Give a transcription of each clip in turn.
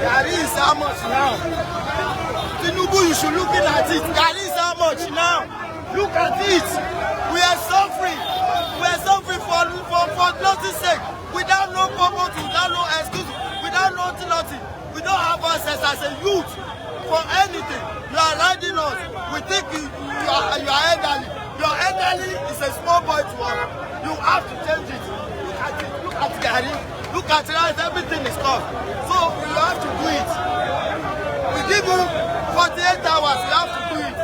Gari is how much now? Tinubu, you should look at it. Gari is how much now? Look at it. We are suffering. We are suffering for nothing's sake. Without no purpose, without no excuse, without nothing. We don't have access as a youth for anything. You are riding us. We think you are elderly. Your elderly is a small boy to us. You have to change it. Look at it. Look at Gari. Look at rice. Everything is cost. So you have to do it. We give you 48 hours. You have to do it.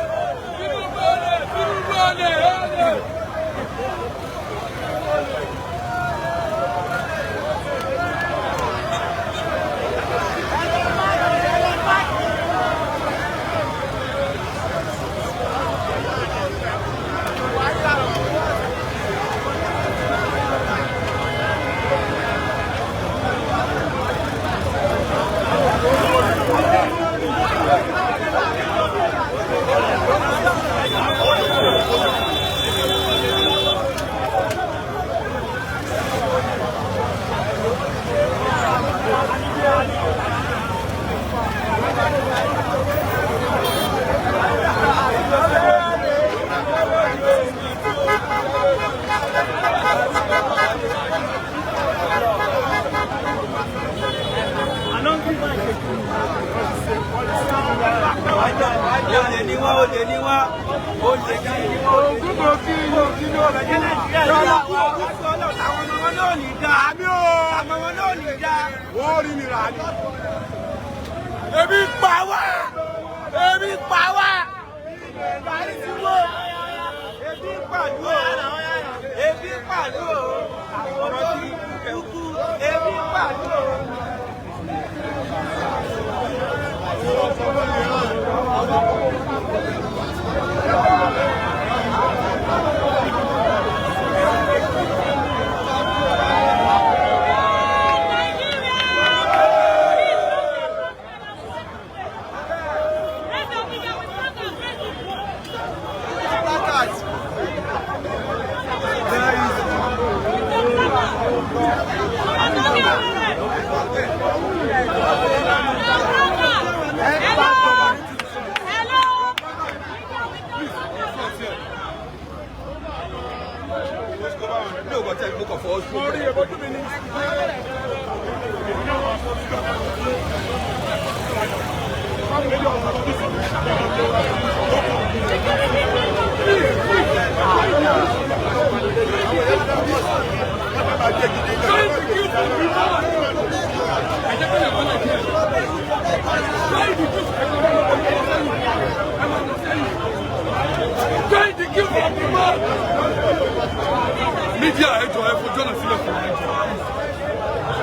Media ẹjọ ẹ fojú ọ̀nà sílẹ̀ fún ẹjọ.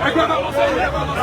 Ẹgbẹ́ náà lọ sẹ́yìn ẹgbẹ́ lọ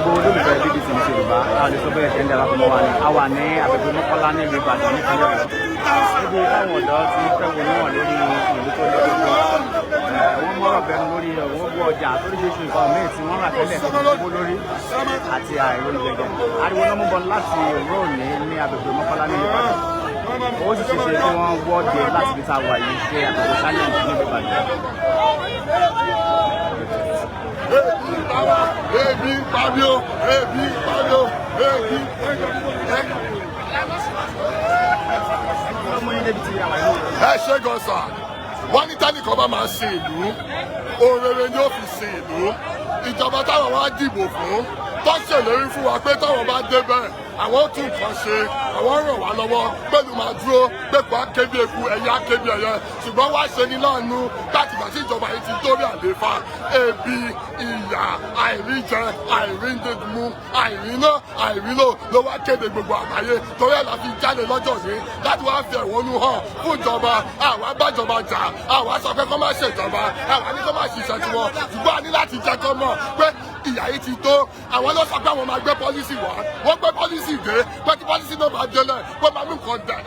gbogbo olólùfẹ́ BBC ní Yorùbá a lè sọ bẹ́ẹ̀ tẹ́lẹ̀ láti mọ́ wa ní àwa ní agbègbè Mọ́kọ́lá ní ìlú Ìbàdàn nípínlẹ̀ Ọ̀yọ́ níbi táwọn ọ̀dọ́ ti fẹ́ wọnú wọn lórí ìlú tó lé gbogbo wọ́n mọ̀rọ̀ bẹ́ẹ̀ lórí owó bú ọjà lóríṣiríṣi nǹkan míì tí wọ́n rà tẹ́lẹ̀ tó gbogbo lórí àti àìròyìn gẹ́gẹ́ ariwo náà mú bọ́ láti òwúrọ̀ òní ní agbègbè Mọ́kọ́lá ní Ìbàdàn ó sì ṣe kí wọ́n wọ́ọ̀dẹ láti fi ta wà yìí ṣe àtàkùn challenge ní Ìbàdàn. Ebi pabio, ebi pabio, ebi. Ẹ ṣe gan sa, wọ́n ní tẹ́nìkan bá máa ṣe ìlú, ohun rere ni ó fi ṣe ìlú. Ìjọba táwọn wá dìbò fún, tó ṣèlérí fún wa pé táwọn bá débẹ̀, àwọn tún nǹkan ṣe, àwọn ràn wá lọ́wọ́, pẹ̀lú máa dúró, pẹ̀lú akébi eku, ẹ̀yà akébi ẹ̀yẹ. Ṣùgbọ́n wá ṣe ní láàánú láti gbà tí ìjọba yìí ti dórí àlééfà, ebi, ìyà, àìríjẹ, àìríndémú, àìríná, àìrílò ló wá kéde gbogbo àgbáyé. Torí ẹ̀ la fi jáde lọ́jọ́ yìí láti wá fi ẹ̀hónú hàn fún ìjọba. Àwa bájọba jà, àwa sọ pé kó má ṣèjọba, àwa ní kó má ṣiṣẹ́ tiwọn. Ṣùgbọ́n a ní láti jẹ́ kó mọ̀ pé ìyà yìí ti tó. Àwọn ló sọ pé àwọn máa gbé pọ́lísì wá. Wọ́n gbé pọ́lísì dé, pé kí pọ́lísì náà bá délẹ̀, pé máa mú nǹkan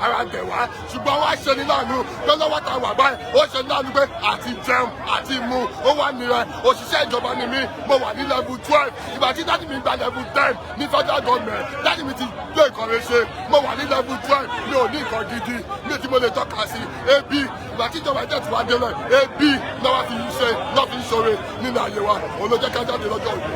ara dẹ̀ wá. Ṣùgbọ́n wá ṣe ní láàánú pé lọ́wọ́ ta wà báyìí, ó ṣe ní láàánú pé àti jẹun àti mu ó wà nìyẹn. Òṣìṣẹ́ ìjọba ni mí, mo wà ní level 12. Ìgbà tí dájú mi gba level 10 ní federal government, dájú mi ti gbé ìkọ̀rẹ́ ṣe. Mo wà ní level 12, mi ò ní nǹkan gidi, mi ò tí mo lè tọ́ka sí. Ebi, ìgbà tí ìjọba ìjẹ́ ti wá délẹ̀, ebi lọ́wọ́ fi ṣe, lọ́ fi ń ṣoore nínú ayé wa. Òun ló jẹ́ ká jáde lọ́jọ́ òní.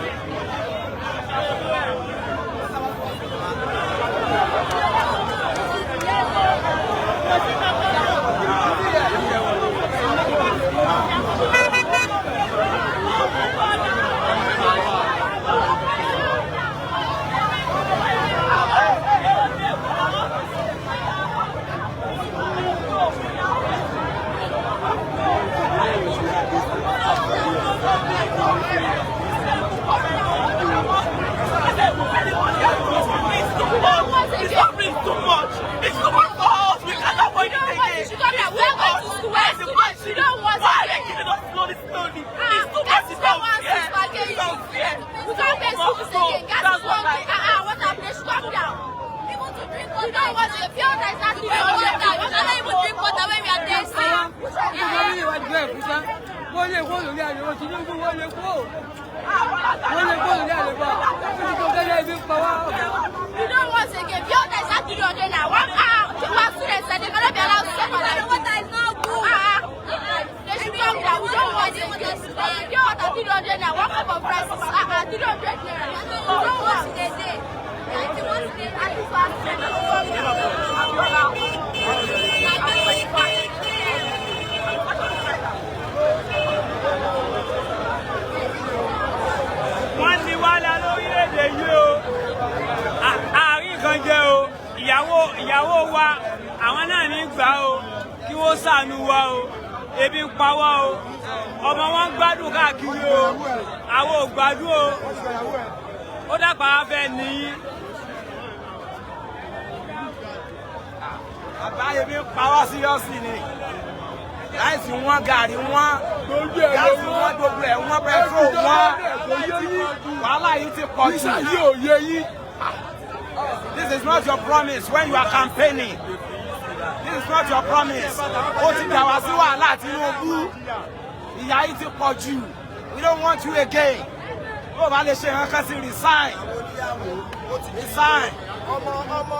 ìyàwó wa àwọn náà ní gbà o kí wọ́n ṣàánú wa o ebi ń pa wá o ọmọ wọn gbádùn káàkiri o àwọn ò gbádùn o ó dàgbà wá fẹ́ nìyí. bàbá ebi ń pa wá síríọ́sì ni láìsí wọn gàrí wọn gáàsì wọn gbogbo ẹ̀ wọn pẹtrol wọn wàhálà yìí ti pọ̀ jù. This is not your promise when you are campaigning. This is not your promise. Ó ti dà wá sí wàhálà Tinubu. Ìyà yìí ti pọ̀ jù. We don't want you again. Ó bá lè ṣe nǹkan sí resign. Resign. Ọmọ ọlọ́mọ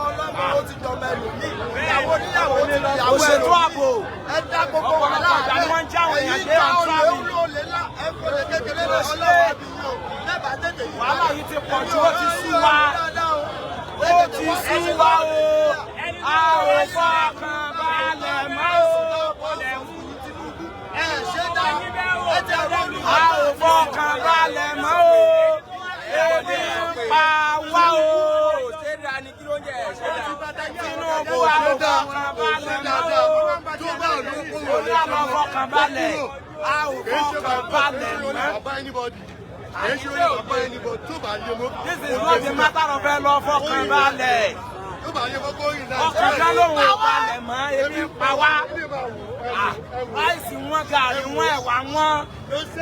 ó ti jọba ẹlòmíì. Ìyàwó níyàwó ti ìyàwó òṣèlú ààbò. Ẹ dá gbogbo wàhálà rẹ̀. Ọ̀pọ̀lọpọ̀ wọ́n ń jáwọ́ èèyàn dé àtúrámì. Ẹ̀fọ́lẹ̀ kékeré lọ ọlọ́wọ́ bí yóò. Lẹ́bàá tètè yìí. Wàhálà yìí ti pọ̀ jù, ó ti sú wa. Ó ti sú wa o. A ò fọkàn balẹ̀ mọ́ o. A ò fọkàn balẹ̀ mọ́ o. Ebi ń pa wá o. Tinubu a ò fọkàn balẹ̀ mọ́ o. Olú a ò fọkàn balẹ̀. A ò fọkàn balẹ̀ mọ́. This is not a matter of ẹ lọ fọkàn balẹ̀. ọkàn lóhùn ìbalẹ̀ mọ́ ebi ń pa wá ráìsì wọn gàrí wọn ẹ̀wà wọn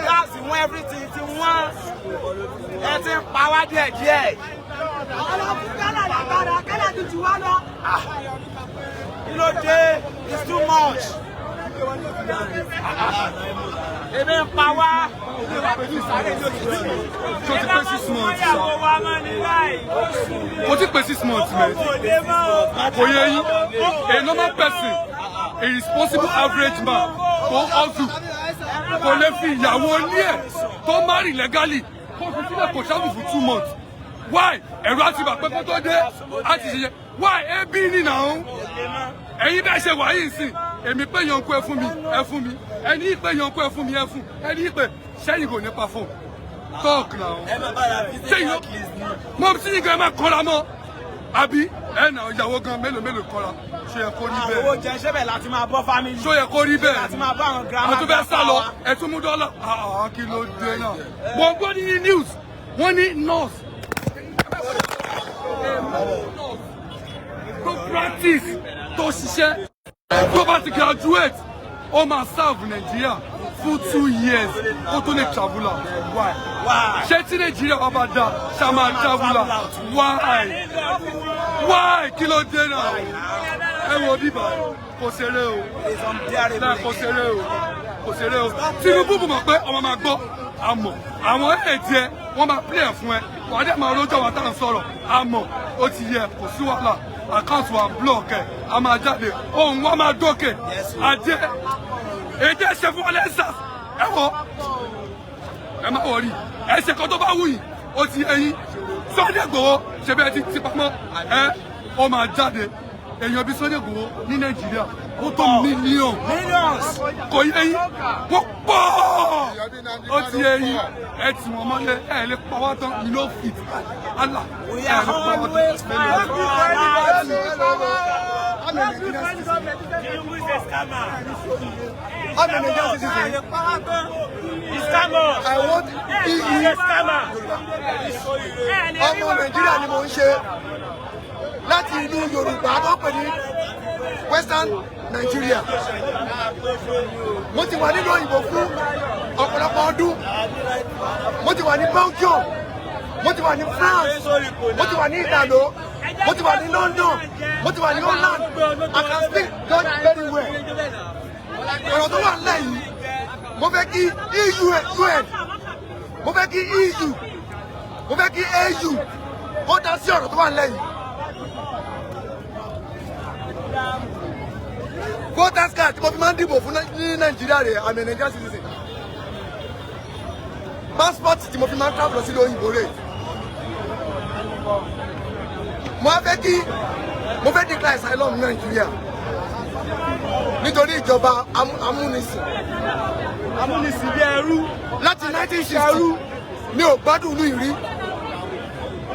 gáàsì wọn everything ti wọn ẹ ti ń pa wá díẹ̀díẹ̀. ọlọ́fun kálá lágbára kálá ju ti wá lọ. kí ló dé it's too much. ebi ń pa wá. tó ti pé 6 months sọ kò ti pé 6 months mẹ́ kò yẹ yín a normal person a responsible average man kò hustle kò lè fi ìyàwó ilé ẹ̀ tó marry legally kó fi sílẹ̀ kò ṣáàbù fún 2 months why ẹ̀rọ àti bàpẹ́ kó tó dé àti ṣiṣẹ́ why ebi nìyà ń ẹ̀yin bẹ́ẹ̀ ṣe wà yìí sìn èmi pé yanku ẹ fún mi ẹni ìpè yanku ẹ fún mi ẹ fún ẹni ìpè sẹ́yìn kò nípa fún talk now sẹ́yìn mo sì ní gan ẹ máa kọ́ra mọ́ àbí ẹ nà ìyàwó gan mélòó kọ́ra ṣó yẹ kó rí bẹ́ẹ̀. àwọn jẹ ṣẹ́bẹ̀ láti máa bọ́ family. ṣó yẹ kó rí bẹ́ẹ̀. láti máa bá àwọn girama. àwọn tó fẹ́ sá lọ ẹ tún mú dọ́là kí ló dé náà. mo gbọ́ ní news wọ́n ní nurse tó practice tó ṣiṣẹ́ tó bá ti graduate ó máa serve Nàìjíríà fún 2 years ó tó lè travel out why ṣé tí Nàìjíríà wà bá dá ṣá máa travel out why kí ló dé náà ẹ wo bíbá kò ṣeré o kò ṣeré o Tinubu bù mọ̀ pé ọmọ máa gbọ́ àmọ́ àwọn èdè ẹ wọ́n máa play ẹ̀ fún ẹ wàá dẹ̀ máa rójọ́ wa tá à ń sọ̀rọ̀ àmọ́ ó ti yẹ kò sí wàhálà àkáǹtì wa block ẹ̀ a máa jáde ohun wa máa dókè àjẹ́ èdè ẹ̀ṣẹ̀ fún ọlẹ́sà ẹ wọ ẹ má wọrí ẹ̀ṣẹ̀ kan tó bá wù yìí ó ti ẹyin Sunday Igboho ṣe bẹ́ẹ̀ ti pamọ́ ẹ ó máa jáde èèyàn bíi Sunday Igboho ní Nàìjíríà ó tó millions kò yẹ yín wọ́n pọ̀ ó ti yẹ yín ẹ tì wọ́n mọ́lẹ̀ ẹ lè pa wá tán you no fit Allah ẹ lè pa wá tán. I'm a Nigerian citizen. I want EU. Ọmọ Nàìjíríà ni mo ń ṣe láti ìlú Yorùbá tó pè ní Western Nigeria. Mo ti wà nínú òyìnbó fún ọ̀pọ̀lọpọ̀ ọdún. Mo ti wà ní Belgium. Mo ti wà ní France. Mo ti wà ní Ìdàló. Mo ti wà ní London. Mo ti wà ní Holland. I can speak Dutch very well. Ọ̀rọ̀ tó wà nílẹ̀ yìí, mo fẹ́ kí UN, mo fẹ́ kí EU, mo fẹ́ kí AU, ó dá sí ọ̀rọ̀ tó wà nílẹ̀ yìí. Voters card tí mo fi máa ń dìbò fún ní Nàìjíríà rẹ̀, I'm a Nigerian citizen. Passport tí mo fi máa ń travel lọ sí òyìnbó rẹ̀. Mo fẹ́ declare asylum ní Nàìjíríà nítorí ìjọba amúnisìn bí ẹrú láti 1960 mi ò gbádùn ìlú ìrí.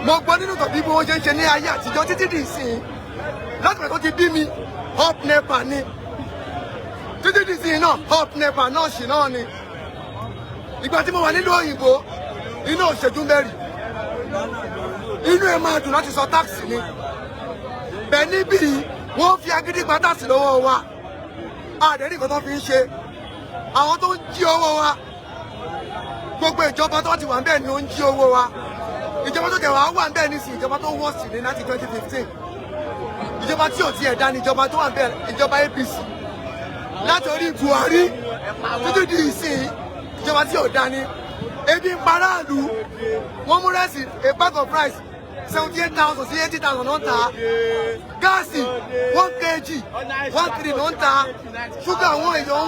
Mo gbọ́ nínú tàbí bí wọ́n ṣe ń ṣe ní ayé àtijọ́ títí di ìsìn láti pẹ̀ tó ti bí mi up nepa ni títí di ìsìn náà up nepa náà ṣì náà ni. Ìgbà tí mo wà nílùú òyìnbó inú òṣèjú mẹ́rin inú ẹ̀ máa dùn láti sọ táàkì ni bẹ́ẹ̀ níbí wọ́n fi agídí gba táàsì lọ́wọ́ wa àdéhùn nǹkan tó fi ń ṣe àwọn tó ń jí owó wa gbogbo ìjọba tó ti wà níbẹ̀ ni ó ń jí owó wa ìjọba tó kẹwàá wà níbẹ̀ nísìnyí ìjọba tó wọ́ sí ní láti 2015 ìjọba tí ò tiẹ̀ dá ní ìjọba tó wà níbẹ̀ ìjọba APC láti orí Buhari títí di ìsìn ìjọba tí ò dá ní ebi ń paráàlú wọ́n mú rẹ́sì a bag of rice 78,000 sí 80,000 ló ń ta gáàsì 1 kg 1 ló ń ta ṣúgà àwọn èèyàn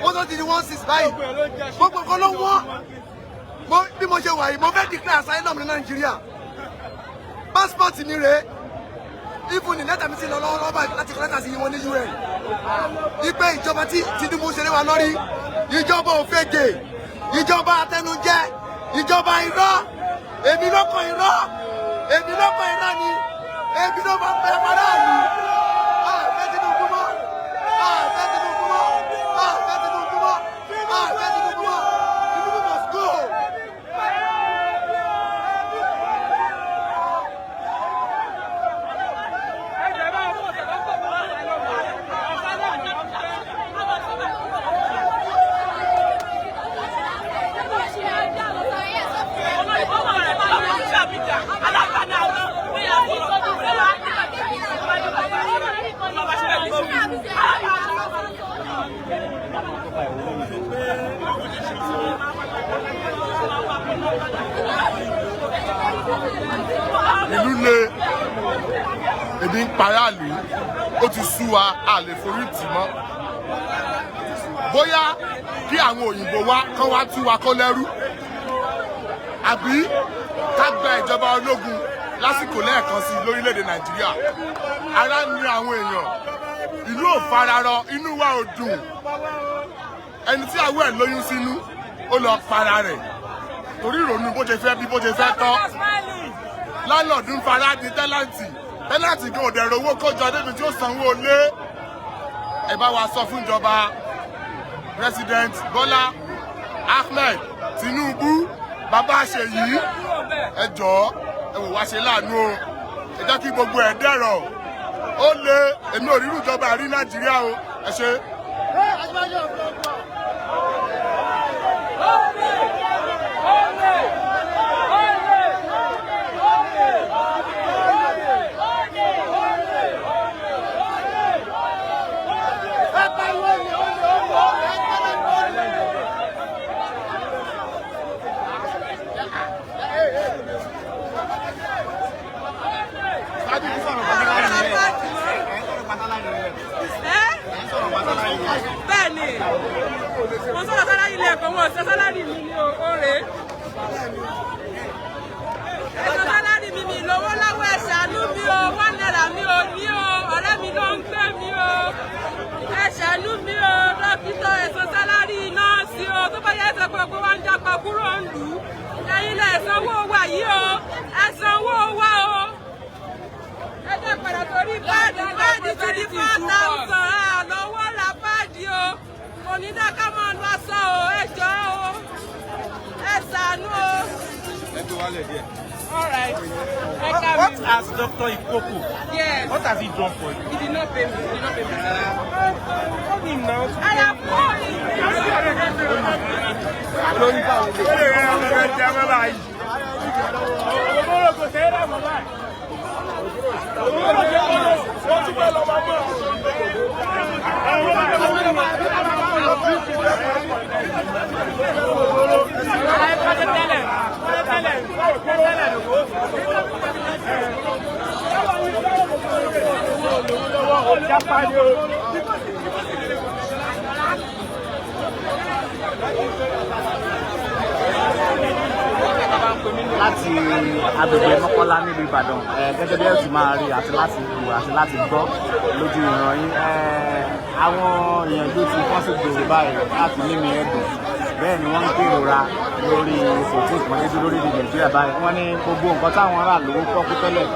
wọ́n tó ti di 1.6 báyìí gbogbo nǹkan ló wọ́n bí mo ṣe wà yìí mo fẹ́ declare asylum ní Nàìjíríà passport mi rèé even ní lẹ́tà mi ti lọ lọ́wọ́ báyìí láti kọ́ lẹ́tà sí wọn ní UN ipe ìjọba tí Tinubu ṣe lé wa lórí ìjọba òfegè ìjọba atẹnujẹ ìjọba irọ́ èmi ló kọ irọ́ ni èmi ló máa ń bẹ aráàlú àfẹ́ Tinubu mọ́ àfẹ́ Tinubu mọ́ àfẹ́ Tinubu mọ́ àfẹ́ Tinubu mọ́ Tinubu must go. ebi ń paráàlú ó ti sú wa a lè forí tì mọ́ bóyá kí àwọn òyìnbó wá kán wá tú wa kó lẹ́rú àbí ká gba ìjọba ológun lásìkò lẹ́ẹ̀kan sí lórílẹ̀‐èdè Nàìjíríà ara ní àwọn èèyàn ìlú ò fararọ inú wa ò dùn ẹni tí àwọ̀ ẹ̀ lóyún sínú ó lọ para rẹ̀ torí ìrònú bó ṣe fẹ́ bí bó ṣe fẹ́ tọ́ lálọ́ọ̀dù ń fara di tẹ́láǹtì gan òdẹ̀rẹ̀ owó kọjọ débi tí ó sanwó lé ẹ bá wa sọ fún ìjọba President Bọ́lá Ahmed Tinubu bàbá Ṣèyí ẹ jọ̀ọ́ ẹ wò wá ṣe láàánú o ẹ jẹ́ kí gbogbo ẹ̀ dẹ̀rọ̀ ó lé èmi ò rírú ìjọba rí Nàìjíríà o ẹ ṣe. Bẹ́ẹ̀ni, mo sọ̀rọ̀ sálárì ilé ẹ̀kọ́ wọn ṣe sálárì mi ní oore. Ẹ̀sọ́ sálárì mi lówó lọ́wọ́ ẹ ṣàánú mi o, 1 naira mi ò ní o, ọ̀rẹ́ mi ló ń gbé mi o. Ẹ ṣàánú mi o, dókítà ẹ̀sọ́ sálárì nọ́ọ̀sì o, tó bá yẹ ẹ̀sọ́ pé gbogbo wa ń jápa kúrò ń lù ú. Ẹ̀yin lẹ̀ sanwó wa yìí o, ẹ sanwó wa o. Ẹ jẹ́ padà torí páàdì ti di 4,000 lọ́wọ́ ra páàdì o. Kò ní dáká máa lọ sọ o, ẹ jọ̀ọ́ o. Ẹ ṣàánú o. Ẹ tó wálẹ̀ díẹ̀. All right. What has Dr. Ikoko? Yes. What has he done for you? He did not pay me. He did not pay me. Call him now. I am calling. Olórí báwo lè. Ó lè rẹ́ ọmọ rẹ̀ jẹ́ mọ́ báyìí. Olórí kò tẹ́ ẹ́ mọ́ báyìí. Wọ́n ti bẹ́ẹ̀ lọ máa bọ̀. láti agbègbè Mọ́kọ́lá nílùú Ìbàdàn gẹ́gẹ́ bí ẹ ti máa rí àti láti wò àti láti gbọ́ lójú ìran yín àwọn èèyàn ló ti wọ́n sì gbèrò báyìí láti mímí ẹ̀dùn bẹ́ẹ̀ ni wọ́n ń gbèrora lórí ètò ìpọ́nlẹ́dú lórí ìdí Nàìjíríà báyìí wọ́n ní gbogbo nǹkan táwọn ará lówó pọ́kú tẹ́lẹ̀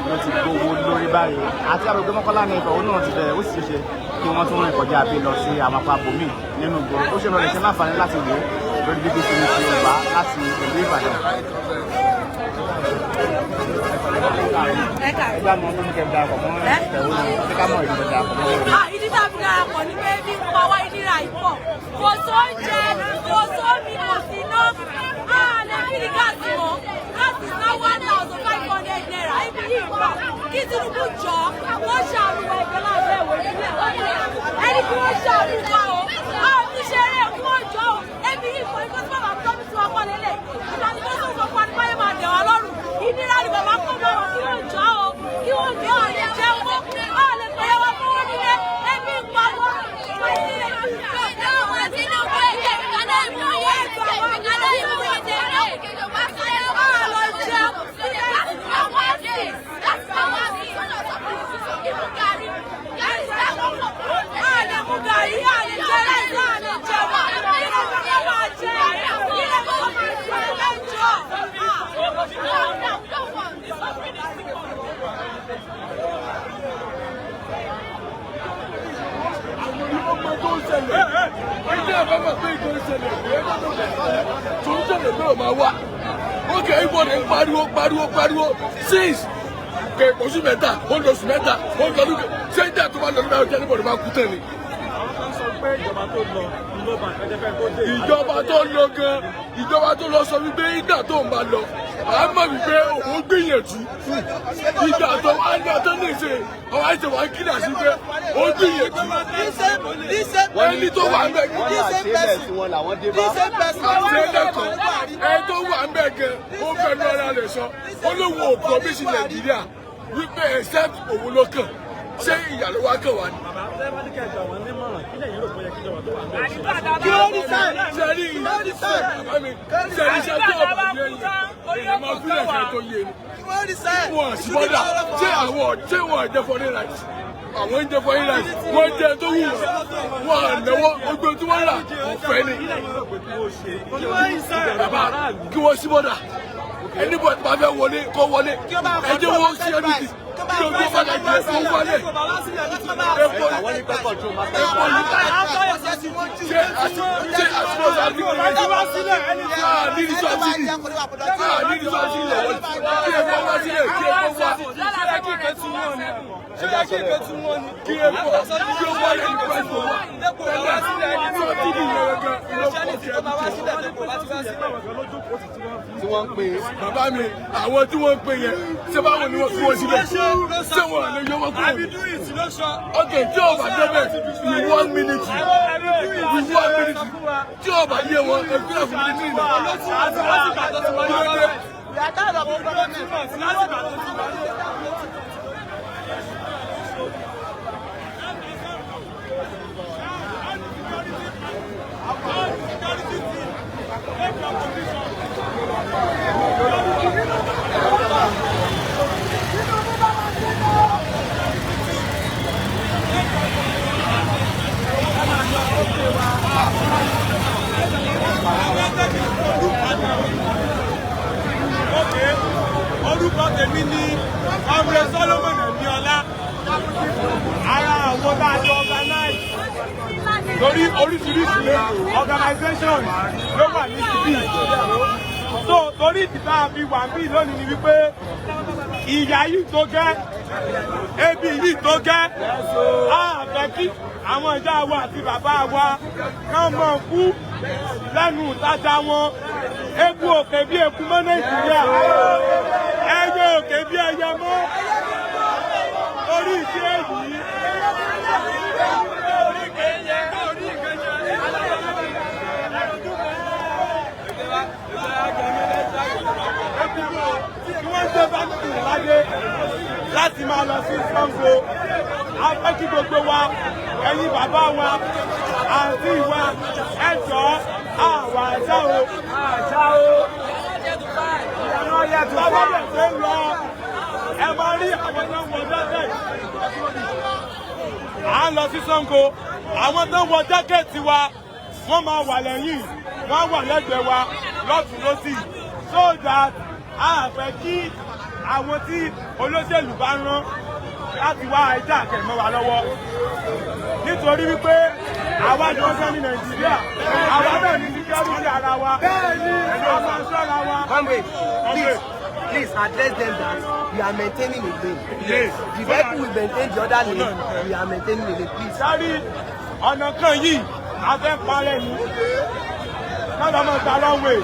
wọ́n ti gbowó lórí báyìí àti agbègbè Mọ́kọ́lá ní ìfọ̀hún náà ti bẹ̀rẹ̀ ó sì ṣe kí wọ́n tún rìn kọjá bí lọ sí àwọn apapọ̀ míì nínú ìgboro ó ṣe lọ lè ṣe láǹfààní láti wò lórí BBC ní ti Yorùbá láti ìlú Ìbàdàn. Ìdí tá a fi darapọ̀ ní pé bí mo máa wá ìnira ìpọ̀ kò sóúnjẹ kò sómi kò sí iná àlẹ́ kiri gáàsì mọ́ gáàsì ná 1,500 naira ibi yìí pa kí Tinubu jọ wọ́n ṣàánú ẹgbẹ́ lábẹ́ ìwé ìpínlẹ̀ ẹni kí wọ́n ṣàánú wa o àwọn ìṣeré wọ́n jọ o ẹbí yìí fún ikú tí bàbá tó bí tí wọ́n kọ́ lélẹ̀ ìdáni tó sọ fún wa ní báyìí máa dẹ̀ wá lọ́rùn ìnira ni bàbá kọ́ bá wọn kí wọ́n jọ o kí wọ́n jọ àlẹ́ jẹun àlẹ́ pẹ̀lẹ́ wa fún wọn nílé ẹbí ń pa wọ́n Okay, everybody pariwo since oṣù mẹ́ta ó lọ oṣù mẹ́ta ó lọ lókè ṣé ìjà tó bá lọ nígbà ọjọ́ níbo ni máa kú tẹ̀ ni. ìjọba tó lọ sọ wípé ìgbà tó ń bá lọ a mọ̀ wípé òun gbìyànjú ìgbà tó wá ní ọjọ́ ní ìṣe ọwọ́ àìsàn wá kílà sí pé ó gbìyànjú ẹni tó wà ń bẹ̀ kí ẹ tó wà ń bẹ̀ gẹ ó fẹ́ ní ọ̀rá rẹ̀ sọ ó lóun ò promise Nàìjíríà wípé except òun ló kàn ṣé ìyàló wa kàn wá ni. kí ló ní sẹ́ẹ̀ sẹ́rí bàbá mi sẹ́rí iṣẹ́ tí ọ̀bà yẹn èèyàn máa fi lẹ̀kẹ́ tó yé ni. wọ́n sì bọ́dà ṣé wọ́n jẹ́ foreign rights àwọn ń jẹ́ foreign rights wọ́n jẹ́ tó wù wọ́n ànáwó gbogbo tí wọ́n rà ọ̀fẹ́ ni. bàbá kí wọ́n sí bọ́dà ẹni bọ̀ tí wọ́n fẹ́ wọlé kọ́ wọlé ẹjẹ́ wọ́n sí ẹni tí kí ló gbé padà jẹ́ kó wọlé. epo ní pẹ́pọ̀ tó máa fẹ́ wọlé. ṣé àtúntò àti ìrìnàjò nídìí sọ́ọ̀tì nídìí sọ́ọ̀tì lọ́wọ́ kí epo wá sílẹ̀ kí epo wá. kí epo kí ó wọlé ní pẹ́pọ̀ wá. sọ́ọ̀tì nìyẹn gan tí wọ́n ń pè é. bàbá mi àwọn tí wọ́n ń pè yẹn ṣé báwo ni wọ́n fi wọ́n síbẹ̀ ṣé wọ́n lè yọ wọ́n kúrò. ok tí o bá débẹ̀ in 1 minute tí o bá yé wọn ẹgbẹ́ fún mi ní ìlú. Orúkọ tèmi ni Ọmọ Solomon Emiola, ara àwọn bá jọ organize lórí oríṣiríṣi organization ló wà ní síbí. So torí ìdìbò àfi wà ń bí lónìí ni wípé ìyà yìí tó gẹ́, ebi yìí tó gẹ́, àfẹ́ kí àwọn ìyá wa àti bàbá wa kán mọ̀ kú lẹ́nu ìtajà wọn. Eku òkè bí eku mọ́ Nàìjíríà, ẹyẹ òkè bí ẹyẹ mọ́. Orí ìdí èyí. Kí wọ́n gbé báńkì láyé láti máa lọ sí Ṣàngó. A fẹ́ kí gbogbo wa, ẹ̀yin bàbá wa, àǹtí wa, ẹ jọ̀ọ́ àwa àṣà o. Bàbá rẹ̀ ṣe ń lọ, ẹ máa rí àwọn tó ń wọ jákẹ́ẹ̀tì. À ń lọ sí Ṣàngó, àwọn tó ń wọ jákẹ́ẹ̀tì wa, wọ́n máa wà lẹ́yìn, wọ́n wà lẹ́gbẹ̀ẹ́ wa lọ́tùn lósì. So that a fẹ́ kí àwọn tí olóṣèlú bá rán láti wá ẹja kẹ̀mọ́ wa lọ́wọ́. Nítorí wípé àwa ni wọ́n sẹ́ ní Nàìjíríà, àwa náà ní security ara wa, ọmọ ìṣọ́ra wa. Please address them that we are maintaining a lane. Yes. The vehicle will maintain the other lane. We are maintaining a lane. Please. Sáré ọ̀nà kan yìí, a fẹ́ parẹ́ ni. Kọ́dọ̀ máa ta lọ́wọ́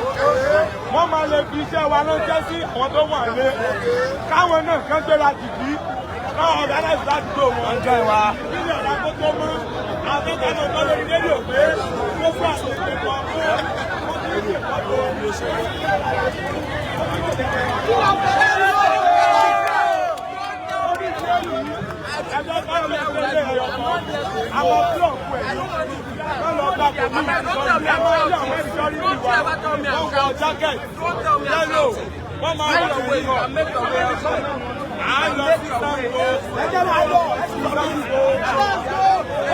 wọ́n máa lè fi iṣẹ́ wa ránṣẹ́ sí àwọn tó wà lé. Káwọn náà kán gbéra dìbí, káwọn ọ̀gá náà sì láti tó wọn. Ọjọ́ ìwà. Nílẹ̀ ọ̀la tó tó mọ́, akẹ́kọ̀ọ́ náà tọ́ lórí rédíò pé gbogbo àwọn ìpínlẹ̀ ọ̀hún. Àwọn búlọ̀kù ẹ̀ wọ́n lọ bá kò ní ìsọ̀rí àwọn ìsọ̀rí ìwà wọ́n wọ jákẹ́ẹ̀tì yẹ́lò wọ́n máa ń lọ wọ ìwọ̀ à ń lọ sí Ṣàngó ẹjẹ́ máa lọ sí Ṣàngó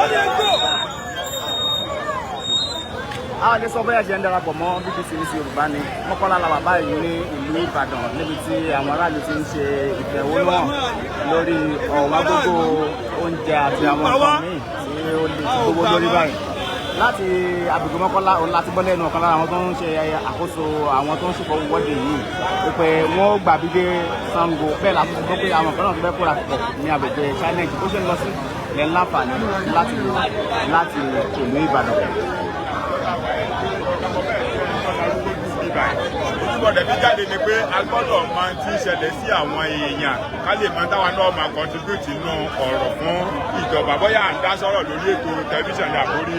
ó lè gbò. Àwọn ilé sọ bóyá ṣe ń darapọ̀ mọ́ BBC News Yorùbá ni Mọ́kọ́lá la bàbá yìí ní ìlú Ìbàdàn níbi tí àwọn aráàlú ti ń ṣe ìfẹ̀hónúhàn lórí ọ̀wọ́n gbogbo oúnjẹ àti àwọn nǹkan míì tí ó lè gbogbo lórí báyìí. Láti agbègbè Mọ́kọ́lá òun láti bọ́ lẹ́nu ọ̀kan lára àwọn tó ń ṣe àkóso àwọn tó ń ṣèkọ́ wọ́dé yìí wípé wọ́n gbà bí dé Ṣàngó bẹ́ẹ̀ láti gbọ́ pé àwọn kan náà ti fẹ́ kóra pọ̀ ní agbègbè Challenge bó ṣe ń lọ sí ilẹ̀ láǹfààní láti ìlú Ìbàdàn. Ojúbọ̀dẹ̀ bí jáde ni pé a gbọ́dọ̀ máa ti ṣẹlẹ̀ sí àwọn èèyàn ká lè máa táwa náà máa contribute nínú ọ̀rọ̀ fún ìjọba bóyá à ń dá sọ̀rọ̀ lórí ètò tẹlifíṣàn ní àkórí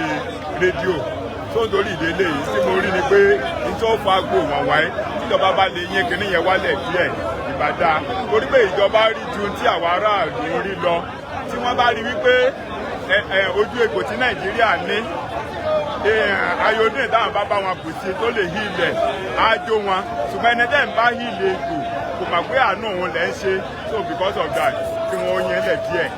rédíò tó ń torí ìdílé yìí tí mo rí ni pé nítorí ó fa gbò wọ́n wáyé tíjọba bá lè yín kinní yẹn wálẹ̀ díẹ̀ bá dáa torí pé ìjọba rí ju tí àwọn aráàlú rí lọ tí wọ́n bá rí wípé ojú egbò tí Nàìjíríà ní iodine táwọn bá bá wọn kò sí tó lè hí ilẹ̀ á jó wọn ṣùgbọ́n ẹni tẹ́ ń bá hí ilé egbò kò mọ̀ pé àánú òun lẹ́ ń ṣe so because of that tí wọ́n yẹn lẹ̀ díẹ̀.